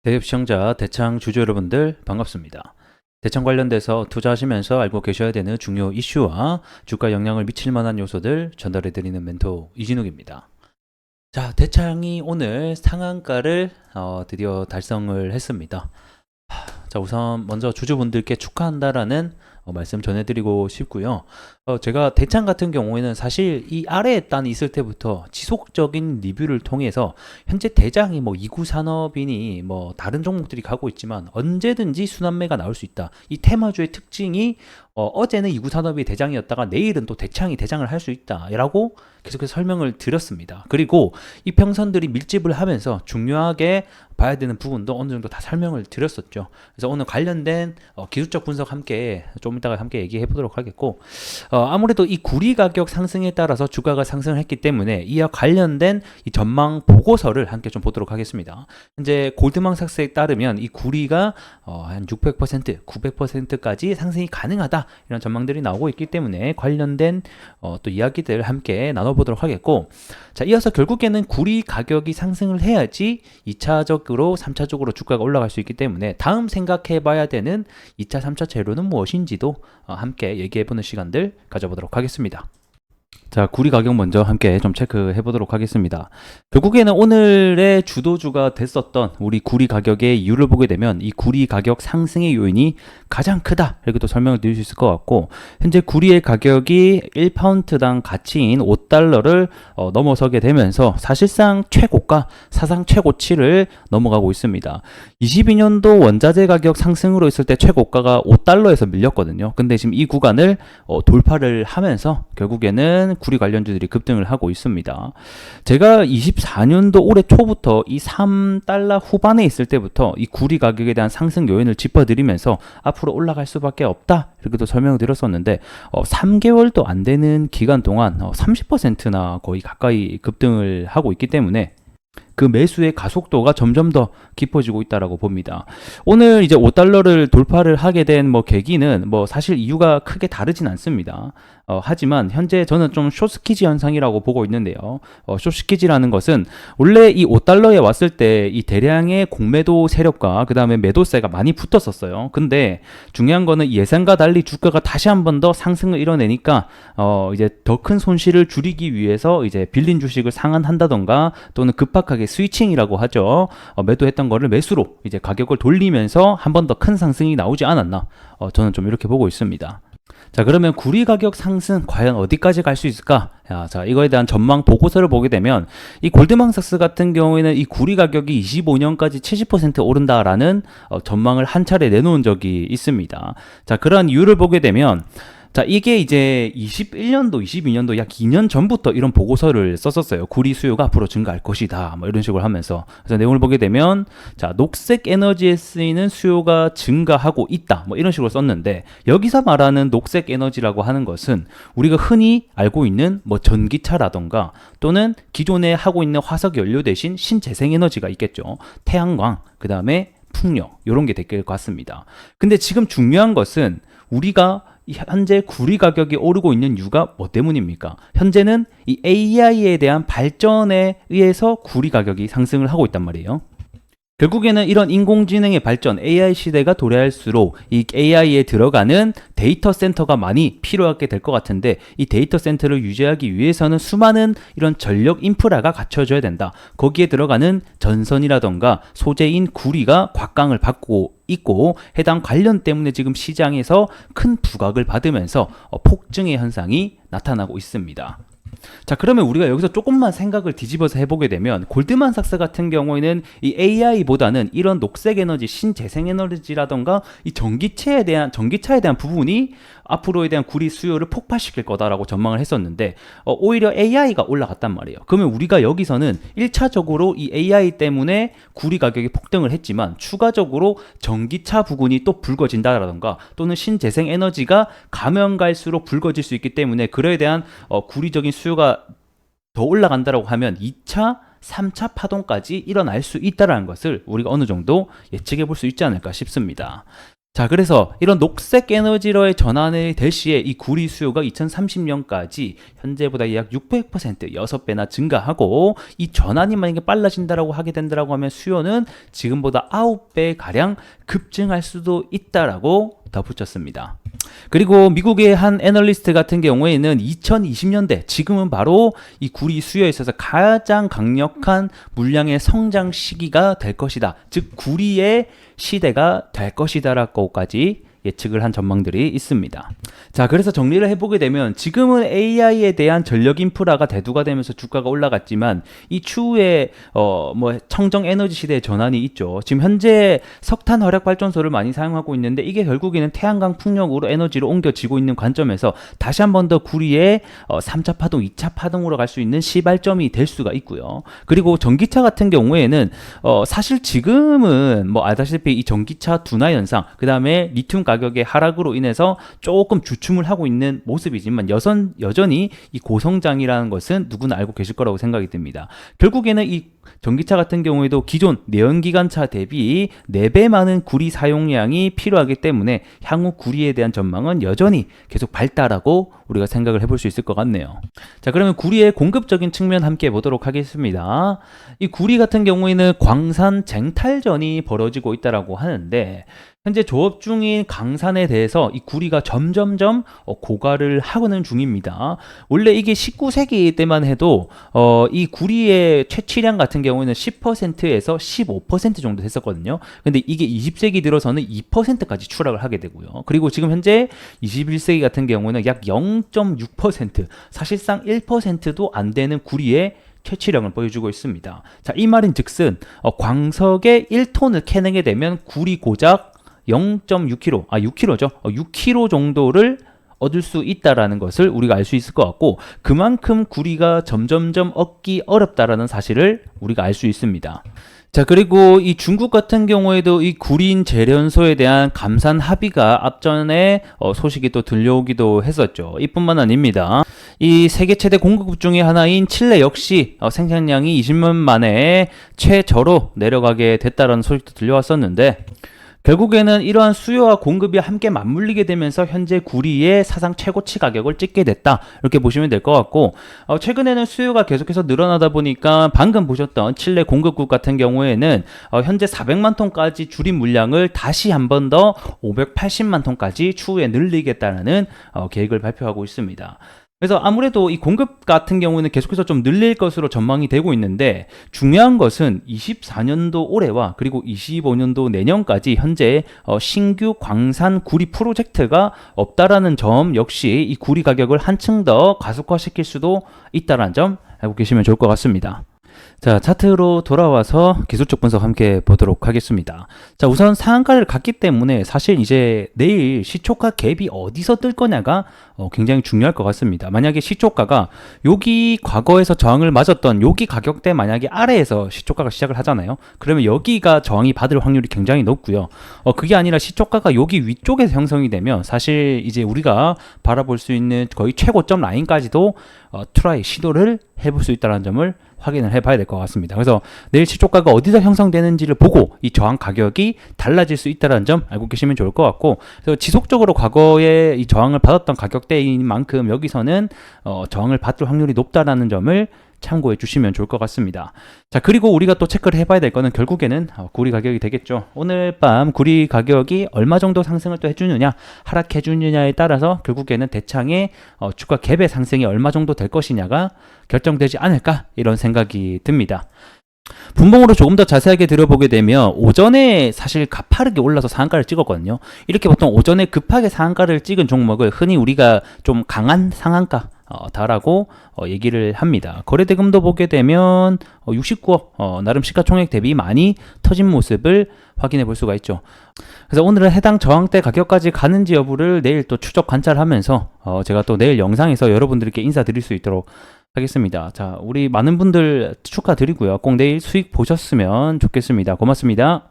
대입 시청자, 대창 주주 여러분들 반갑습니다. 대창 관련돼서 투자하시면서 알고 계셔야 되는 중요 이슈와 주가 영향을 미칠 만한 요소들 전달해드리는 멘토 이진욱입니다. 자, 대창이 오늘 상한가를 드디어 달성을 했습니다. 자, 우선 먼저 주주분들께 축하한다라는 말씀 전해드리고 싶고요. 제가 대창 같은 경우에는 사실 이 아래에 단 있을 때부터 지속적인 리뷰를 통해서 현재 대장이 뭐 2구 산업이니 뭐 다른 종목들이 가고 있지만 언제든지 순환매가 나올 수 있다. 이 테마주의 특징이 어제는 2구 산업이 대장이었다가 내일은 또 대창이 대장을 할 수 있다라고 계속해서 설명을 드렸습니다. 그리고 이 평선들이 밀집을 하면서 중요하게 봐야 되는 부분도 어느 정도 다 설명을 드렸었죠. 그래서 오늘 관련된 기술적 분석 함께 좀 이따가 함께 얘기해 보도록 하겠고, 아무래도 이 구리 가격 상승에 따라서 주가가 상승을 했기 때문에 이와 관련된 이 전망 보고서를 함께 좀 보도록 하겠습니다. 현재 골드만삭스에 따르면 이 구리가 한 600%, 900%까지 상승이 가능하다, 이런 전망들이 나오고 있기 때문에 관련된 또 이야기들 함께 나눠보도록 하겠고, 자, 이어서 결국에는 구리 가격이 상승을 해야지 2차적으로 3차적으로 주가가 올라갈 수 있기 때문에 다음 생각해 봐야 되는 2차 3차 재료는 무엇인지도 함께 얘기해 보는 시간들 가져보도록 하겠습니다. 자, 구리 가격 먼저 함께 좀 체크해 보도록 하겠습니다. 결국에는 오늘의 주도주가 됐었던 우리 구리 가격의 이유를 보게 되면 이 구리 가격 상승의 요인이 가장 크다, 이렇게 또 설명을 드릴 수 있을 것 같고, 현재 구리의 가격이 1파운드당 가치인 5달러를 넘어서게 되면서 사실상 최고가, 사상 최고치를 넘어가고 있습니다. 22년도 원자재 가격 상승으로 있을 때 최고가가 5달러에서 밀렸거든요. 근데 지금 이 구간을 돌파를 하면서 결국에는 구리 관련주들이 급등을 하고 있습니다. 제가 24년도 올해 초부터 이 3달러 후반에 있을 때부터 이 구리 가격에 대한 상승 요인을 짚어드리면서 앞으로 올라갈 수밖에 없다, 이렇게 또 설명을 드렸었는데 3개월도 안 되는 기간 동안 30%나 거의 가까이 급등을 하고 있기 때문에 그 매수의 가속도가 점점 더 깊어지고 있다라고 봅니다. 오늘 이제 5달러를 돌파를 하게 된 계기는 사실 이유가 크게 다르진 않습니다. 하지만 현재 저는 좀 숏스키지 현상이라고 보고 있는데요. 숏스키지라는 것은 원래 이 5달러에 왔을 때 이 대량의 공매도 세력과 그 다음에 매도세가 많이 붙었었어요. 근데 중요한 거는 예상과 달리 주가가 다시 한 번 더 상승을 이뤄내니까 이제 더 큰 손실을 줄이기 위해서 이제 빌린 주식을 상환한다던가 또는 급박하게 스위칭이라고 하죠. 매도했던 거를 매수로 이제 가격을 돌리면서 한 번 더 큰 상승이 나오지 않았나, 저는 좀 이렇게 보고 있습니다. 자, 그러면 구리 가격 상승 과연 어디까지 갈 수 있을까? 자, 이거에 대한 전망 보고서를 보게 되면 이 골드만삭스 같은 경우에는 이 구리 가격이 25년까지 70% 오른다라는 전망을 한 차례 내놓은 적이 있습니다. 자, 그러한 이유를 보게 되면, 자, 이게 이제 21년도, 22년도 약 2년 전부터 이런 보고서를 썼었어요. 구리 수요가 앞으로 증가할 것이다, 이런 식으로 하면서. 그래서 내용을 보게 되면, 자, 녹색 에너지에 쓰이는 수요가 증가하고 있다, 이런 식으로 썼는데, 여기서 말하는 녹색 에너지라고 하는 것은 우리가 흔히 알고 있는 전기차라던가 또는 기존에 하고 있는 화석 연료 대신 신재생 에너지가 있겠죠. 태양광, 그 다음에 풍력, 이런 게 될 것 같습니다. 근데 지금 중요한 것은 우리가 현재 구리 가격이 오르고 있는 이유가 뭐 때문입니까? 현재는 이 AI에 대한 발전에 의해서 구리 가격이 상승을 하고 있단 말이에요. 결국에는 이런 인공지능의 발전, AI 시대가 도래할수록 이 AI에 들어가는 데이터 센터가 많이 필요하게 될 것 같은데, 이 데이터 센터를 유지하기 위해서는 수많은 이런 전력 인프라가 갖춰져야 된다. 거기에 들어가는 전선이라던가 소재인 구리가 곽강을 받고 있고, 해당 관련 때문에 지금 시장에서 큰 부각을 받으면서 폭증의 현상이 나타나고 있습니다. 자, 그러면 우리가 여기서 조금만 생각을 뒤집어서 해보게 되면, 골드만삭스 같은 경우에는 이 AI보다는 이런 녹색 에너지, 신재생 에너지라던가 이 전기차에 대한 부분이 앞으로에 대한 구리 수요를 폭발시킬 거다라고 전망을 했었는데, 오히려 AI가 올라갔단 말이에요. 그러면 우리가 여기서는 1차적으로 이 AI 때문에 구리 가격이 폭등을 했지만 추가적으로 전기차 부분이 또 붉어진다라던가 또는 신재생 에너지가 가면 갈수록 붉어질 수 있기 때문에 그에 대한 구리적인 수요가 더 올라간다라고 하면 2차 3차 파동까지 일어날 수 있다는 것을 우리가 어느 정도 예측해 볼 수 있지 않을까 싶습니다. 자, 그래서 이런 녹색 에너지로의 전환이 될 시에 이 구리 수요가 2030년까지 현재보다 약 600%, 6배나 증가하고, 이 전환이 만약에 빨라진다라고 하게 된다라고 하면 수요는 지금보다 9배 가량 급증할 수도 있다라고 덧붙였습니다. 그리고 미국의 한 애널리스트 같은 경우에는 2020년대, 지금은 바로 이 구리 수요에 있어서 가장 강력한 물량의 성장 시기가 될 것이다. 즉 구리의 시대가 될 것이다라고까지 예측을 한 전망들이 있습니다. 자, 그래서 정리를 해보게 되면 지금은 AI에 대한 전력 인프라가 대두가 되면서 주가가 올라갔지만 이 추후에 청정 에너지 시대의 전환이 있죠. 지금 현재 석탄 화력 발전소를 많이 사용하고 있는데 이게 결국에는 태양광 풍력으로 에너지로 옮겨지고 있는 관점에서 다시 한 번 더 구리의 3차 파동, 2차 파동으로 갈 수 있는 시발점이 될 수가 있고요. 그리고 전기차 같은 경우에는 사실 지금은 알다시피 이 전기차 둔화 현상, 그 다음에 리튬 가격의 하락으로 인해서 조금 주춤을 하고 있는 모습이지만 여전히 이 고성장이라는 것은 누구나 알고 계실 거라고 생각이 듭니다. 결국에는 이 전기차 같은 경우에도 기존 내연기관차 대비 4배 많은 구리 사용량이 필요하기 때문에 향후 구리에 대한 전망은 여전히 계속 밝다라고 우리가 생각을 해볼 수 있을 것 같네요. 자, 그러면 구리의 공급적인 측면 함께 보도록 하겠습니다. 이 구리 같은 경우에는 광산 쟁탈전이 벌어지고 있다라고 하는데, 현재 조업 중인 강산에 대해서 이 구리가 점점점 고갈을 하고는 중입니다. 원래 이게 19세기 때만 해도 이 구리의 채취량 같은 경우에는 10%에서 15% 정도 됐었거든요. 근데 이게 20세기 들어서는 2%까지 추락을 하게 되고요. 그리고 지금 현재 21세기 같은 경우에는 약 0.6%, 사실상 1%도 안 되는 구리의 채취량을 보여주고 있습니다. 자, 이 말인 즉슨 광석의 1톤을 캐내게 되면 구리 고작 0.6kg, 6kg죠. 6kg 정도를 얻을 수 있다라는 것을 우리가 알 수 있을 것 같고, 그만큼 구리가 점점점 얻기 어렵다라는 사실을 우리가 알 수 있습니다. 자, 그리고 이 중국 같은 경우에도 이 구린 재련소에 대한 감산 합의가 앞전에 소식이 또 들려오기도 했었죠. 이뿐만 아닙니다. 이 세계 최대 공급국 중에 하나인 칠레 역시 생산량이 20년 만에 최저로 내려가게 됐다는 소식도 들려왔었는데, 결국에는 이러한 수요와 공급이 함께 맞물리게 되면서 현재 구리의 사상 최고치 가격을 찍게 됐다, 이렇게 보시면 될 것 같고, 최근에는 수요가 계속해서 늘어나다 보니까 방금 보셨던 칠레 공급국 같은 경우에는 현재 400만 톤까지 줄인 물량을 다시 한 번 더 580만 톤까지 추후에 늘리겠다는 계획을 발표하고 있습니다. 그래서 아무래도 이 공급 같은 경우는 계속해서 좀 늘릴 것으로 전망이 되고 있는데, 중요한 것은 24년도 올해와 그리고 25년도 내년까지 현재 신규 광산 구리 프로젝트가 없다라는 점 역시 이 구리 가격을 한층 더 가속화시킬 수도 있다는 점 알고 계시면 좋을 것 같습니다. 자, 차트로 돌아와서 기술적 분석 함께 보도록 하겠습니다. 자, 우선 상한가를 갔기 때문에 사실 이제 내일 시초가 갭이 어디서 뜰 거냐가 굉장히 중요할 것 같습니다. 만약에 시초가가 여기 과거에서 저항을 맞았던 여기 가격대 만약에 아래에서 시초가가 시작을 하잖아요. 그러면 여기가 저항이 받을 확률이 굉장히 높고요. 그게 아니라 시초가가 여기 위쪽에서 형성이 되면 사실 이제 우리가 바라볼 수 있는 거의 최고점 라인까지도 시도를 해볼 수 있다는 점을 확인을 해봐야 될 것 같습니다. 그래서 내일 시초가가 어디서 형성되는지를 보고 이 저항 가격이 달라질 수 있다는 점 알고 계시면 좋을 것 같고, 그래서 지속적으로 과거에 이 저항을 받았던 가격대인 만큼 여기서는 저항을 받을 확률이 높다는 점을 참고해 주시면 좋을 것 같습니다. 자, 그리고 우리가 또 체크를 해봐야 될 거는 결국에는 구리 가격이 되겠죠. 오늘 밤 구리 가격이 얼마 정도 상승을 또 해주느냐, 하락해 주느냐에 따라서 결국에는 대창의 주가 갭의 상승이 얼마 정도 될 것이냐가 결정되지 않을까, 이런 생각이 듭니다. 분봉으로 조금 더 자세하게 들어보게 되면 오전에 사실 가파르게 올라서 상한가를 찍었거든요. 이렇게 보통 오전에 급하게 상한가를 찍은 종목을 흔히 우리가 좀 강한 상한가 다라고 얘기를 합니다. 거래대금도 보게 되면 69억, 나름 시가총액 대비 많이 터진 모습을 확인해 볼 수가 있죠. 그래서 오늘은 해당 저항대 가격까지 가는지 여부를 내일 또 추적 관찰하면서 제가 또 내일 영상에서 여러분들께 인사드릴 수 있도록 하겠습니다. 자, 우리 많은 분들 축하드리고요. 꼭 내일 수익 보셨으면 좋겠습니다. 고맙습니다.